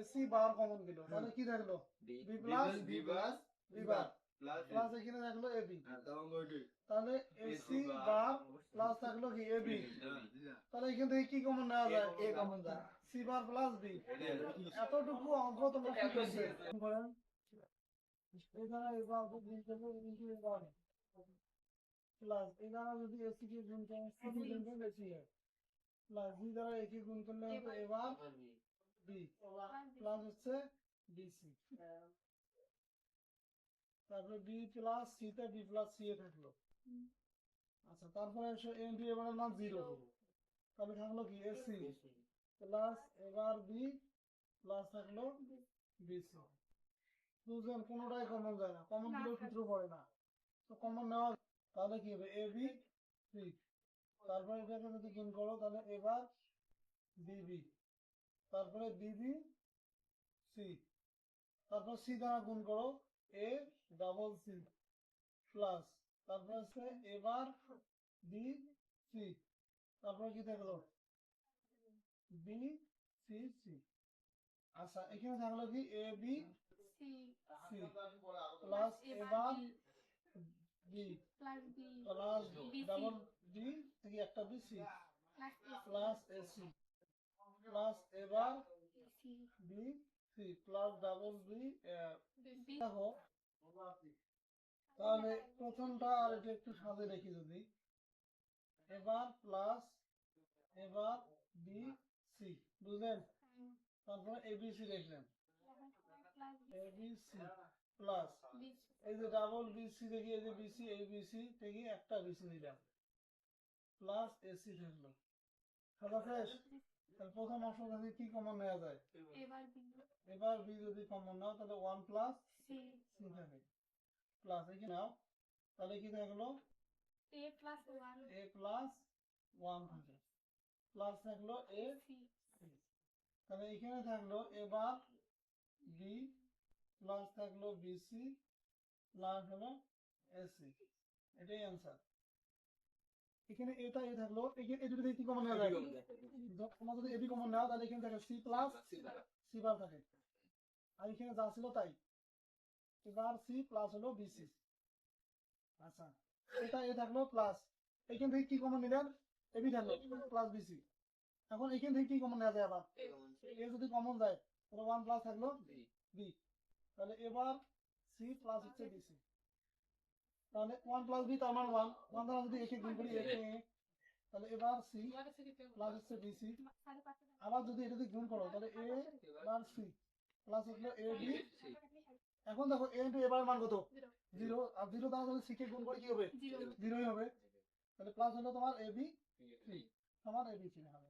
AC বার common গেল, তাহলে কি থাকলো B plus B plus B bar plus plus এখানে থাকলো এবি, তখন কয়টি তাহলে এসি বার প্লাস থাকলো কি এবি। তাহলে এখান থেকে কি কমন নেওয়া যায়? এ কমন যায় সি বার প্লাস বি। এতটুকু অঙ্ক তোমরা কি করছে করেন এখানে এবার গুণ করবে ইনটু এবার প্লাস এখানে যদি এসি কে গুণ করেন সি কে গুণ করলে বেশি হয় প্লাস বি দ্বারা এ কে গুণ করলে হবে এবার বি প্লাস হচ্ছে বিসি, তারপরে বি প্লাস সি তে বি প্লাস সি এ থাকলো। আচ্ছা তারপরে এন ডি এবার মান 0, তাহলে থাকলো কি এসি প্লাস এবার বি প্লাস থাকলো বিসি। বুঝলেন, কোনোটাই কমন যায় না, কমন দিলেও সূত্র পড়ে না, তো কমন নেওয়া তাহলে কি হবে এ বি সি, তারপরে এটাকে যদি গুণ করো তাহলে এবার বিবি, তারপরে বিবি সি, তারপর সি দ্বারা গুণ করো এ ডাবল সি প্লাস তারপর হচ্ছে এবার বি সি, তারপরে কি থাকলো বি সি সি। আচ্ছা এখানে থাকলো কি এ বি সি প্লাস এবার বি প্লাস ডাবল বি থেকে একটা B C plus AC plus এবার B C plus double B. দেখো তাহলে প্রথমটা আর এটা একটু সাথে রেখে যদি এবার প্লাস এবার বি সি, বুঝলেন, তারপরে এবিসি দেখলেন এবিসি প্লাস এই যে ডাবল বিসি দেখি এই যে বিসি এই বিসি থেকে একটা বিসি নিলাম প্লাস এসি থাকলো। খেলা শেষ। তাহলে প্রথম অপশন থেকে কি কমন নেওয়া যায়? এবার বি যদি কমন নাও তাহলে 1 প্লাস সি থাকে প্লাস এখানে নাও তাহলে কি থাকলো এ প্লাস 1 থাকে প্লাস থাকলো এ সি, তাহলে এখানে থাকলো এবার বি প্লাস থাকলো বিসি প্লাস হলো এসি, এটাই অ্যান্সার। এখানে এটা এ থাকলো, এখানে এই দুটো থেকে কি কমন নেওয়া যায়? তোমরা যদি এবি কমন নাও তাহলে এখানে থাকে সি প্লাস সি বার থাকে, আর এখানে যা ছিল তাই এবার সি প্লাস হলো বিসি। আচ্ছা এটা এ থাকলো প্লাস এখান থেকে কি কমন নিলেন? এবি থাকলো প্লাস বিসি। এখন এখান থেকে কি কমন নেওয়া যায়? আবার এ যদি কমন যায় তাহলে 1 প্লাস থাকলো বি, তাহলে এবার সি প্লাস হচ্ছে বিসি, তাহলে 1 প্লাস বি তার মানে 1 1 দ্বারা যদি একে গুণ করি একে তাহলে এবার সি প্লাস হচ্ছে বিসি, আবার যদি এটা দিয়ে গুণ করো তাহলে এ বার সি প্লাস হলো এ বি। এখন দেখো এ ইনটু এবার মান কত? 0, আর 0 দ্বারা যদি সি কে গুণ করি কি হবে? 0ই হবে, তাহলে প্লাস হলো তোমার এ বি সি, তোমার এ বি সি হবে।